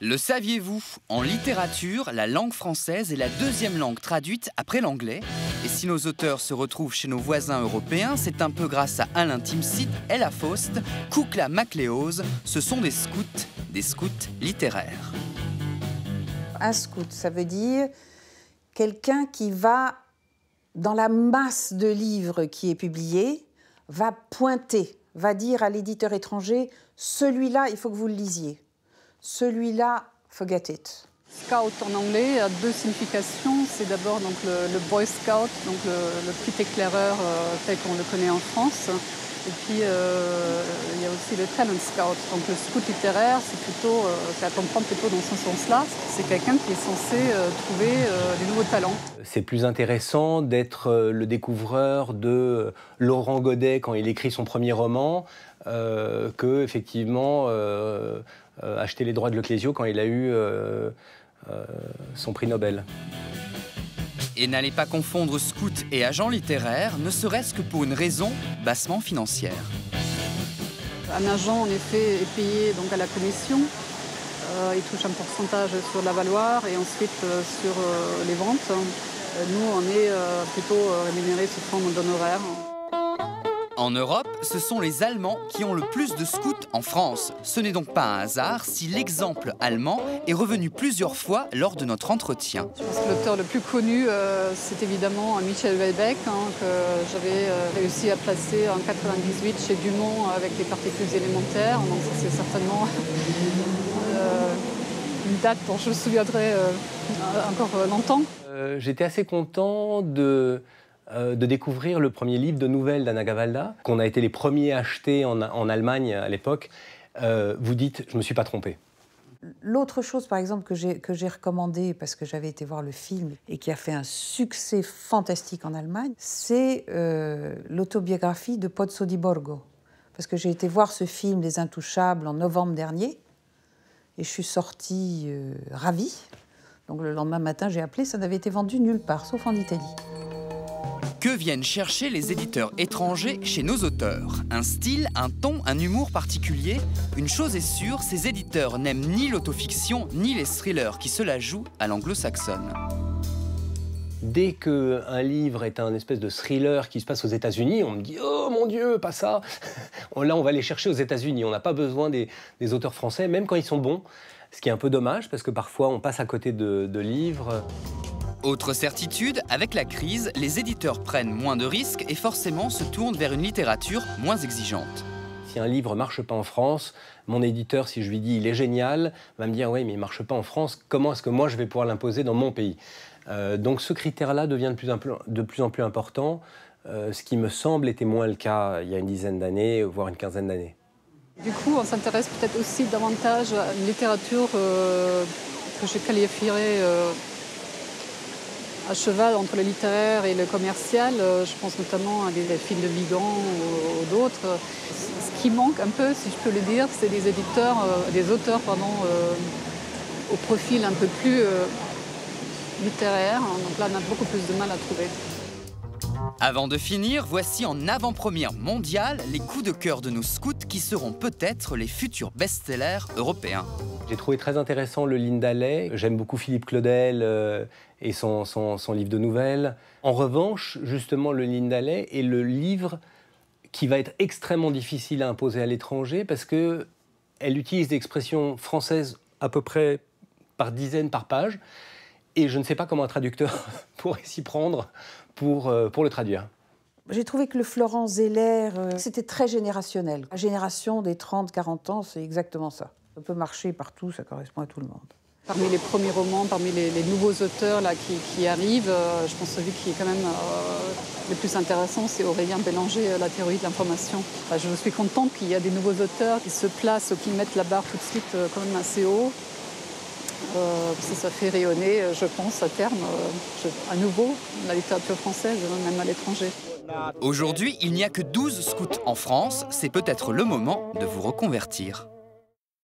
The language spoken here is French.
Le saviez-vous? En littérature, la langue française est la deuxième langue traduite après l'anglais. Et si nos auteurs se retrouvent chez nos voisins européens, c'est un peu grâce à Alain Timsit, Ella Faust, Kukla MacLeod. Ce sont des scouts littéraires. Un scout, ça veut dire quelqu'un qui va, dans la masse de livres qui est publié, va pointer, va dire à l'éditeur étranger, celui-là, il faut que vous le lisiez. Celui-là, forget it. Scout en anglais a deux significations. C'est d'abord donc le Boy Scout, donc le petit éclaireur tel qu'on le connaît en France. Et puis il y a aussi le Talent Scout. Donc le scout littéraire, c'est plutôt, c'est à comprendre plutôt dans ce sens-là. C'est quelqu'un qui est censé trouver des nouveaux talents. C'est plus intéressant d'être le découvreur de Laurent Godet quand il écrit son premier roman que effectivement acheter les droits de Leclésio quand il a eu son prix Nobel. Et n'allez pas confondre scout et agent littéraire, ne serait-ce que pour une raison bassement financière. Un agent, en effet, est payé donc à la commission. Il touche un pourcentage sur la valoir et ensuite sur les ventes. Nous, on est plutôt rémunérés sous forme d'honoraires. En Europe, ce sont les Allemands qui ont le plus de scouts en France. Ce n'est donc pas un hasard si l'exemple allemand est revenu plusieurs fois lors de notre entretien. Je pense que l'auteur le plus connu, c'est évidemment Michel Houellebecq, que j'avais réussi à placer en 98 chez Dumont avec les particules élémentaires. Donc ça, c'est certainement une date dont je me souviendrai encore longtemps. J'étais assez content de découvrir le premier livre de nouvelles d'Anna Gavalda, qu'on a été les premiers à acheter en Allemagne à l'époque. Vous dites, je ne me suis pas trompé. L'autre chose, par exemple, que j'ai recommandé, parce que j'avais été voir le film et qui a fait un succès fantastique en Allemagne, c'est l'autobiographie de Pozzo di Borgo. Parce que j'ai été voir ce film, Les Intouchables, en novembre dernier, et je suis sortie ravie. Donc le lendemain matin, j'ai appelé, ça n'avait été vendu nulle part, sauf en Italie. Que viennent chercher les éditeurs étrangers chez nos auteurs? Un style, un ton, un humour particulier? Une chose est sûre, ces éditeurs n'aiment ni l'autofiction, ni les thrillers qui se la jouent à l'anglo-saxonne. Dès qu'un livre est un espèce de thriller qui se passe aux États-Unis, on me dit « Oh mon Dieu, pas ça !» Là, on va les chercher aux États-Unis. On n'a pas besoin des auteurs français, même quand ils sont bons. Ce qui est un peu dommage, parce que parfois, on passe à côté de livres. Autre certitude, avec la crise, les éditeurs prennent moins de risques et forcément se tournent vers une littérature moins exigeante. Si un livre ne marche pas en France, mon éditeur, si je lui dis « il est génial », va me dire « oui, mais il ne marche pas en France, comment est-ce que moi je vais pouvoir l'imposer dans mon pays ?» Donc ce critère-là devient de plus en plus important, ce qui me semble était moins le cas il y a une dizaine d'années, voire une quinzaine d'années. Du coup, on s'intéresse peut-être aussi davantage à une littérature que je qualifierais à cheval entre le littéraire et le commercial. Je pense notamment à des films de Vigan ou d'autres. Ce qui manque un peu, si je peux le dire, c'est des auteurs au profil un peu plus littéraire. Donc là, on a beaucoup plus de mal à trouver. Avant de finir, voici en avant-première mondiale les coups de cœur de nos scouts qui seront peut-être les futurs best-sellers européens. J'ai trouvé très intéressant le Lindalais. J'aime beaucoup Philippe Claudel et son livre de nouvelles. En revanche, justement, le Lindalais est le livre qui va être extrêmement difficile à imposer à l'étranger parce qu'elle utilise des expressions françaises à peu près par dizaines par page. Et je ne sais pas comment un traducteur pourrait s'y prendre pour le traduire. J'ai trouvé que le Florent Zeller, c'était très générationnel. La génération des 30-40 ans, c'est exactement ça. Ça peut marcher partout, ça correspond à tout le monde. Parmi les premiers romans, parmi les nouveaux auteurs là, qui arrivent, je pense que celui qui est quand même le plus intéressant, c'est Aurélien Bélanger, La théorie de l'information. Je suis contente qu'il y a des nouveaux auteurs qui se placent, qui mettent la barre tout de suite quand même assez haut. Ça fait rayonner, je pense, à terme, à nouveau, la littérature française, même à l'étranger. Aujourd'hui, il n'y a que 12 scouts en France. C'est peut-être le moment de vous reconvertir.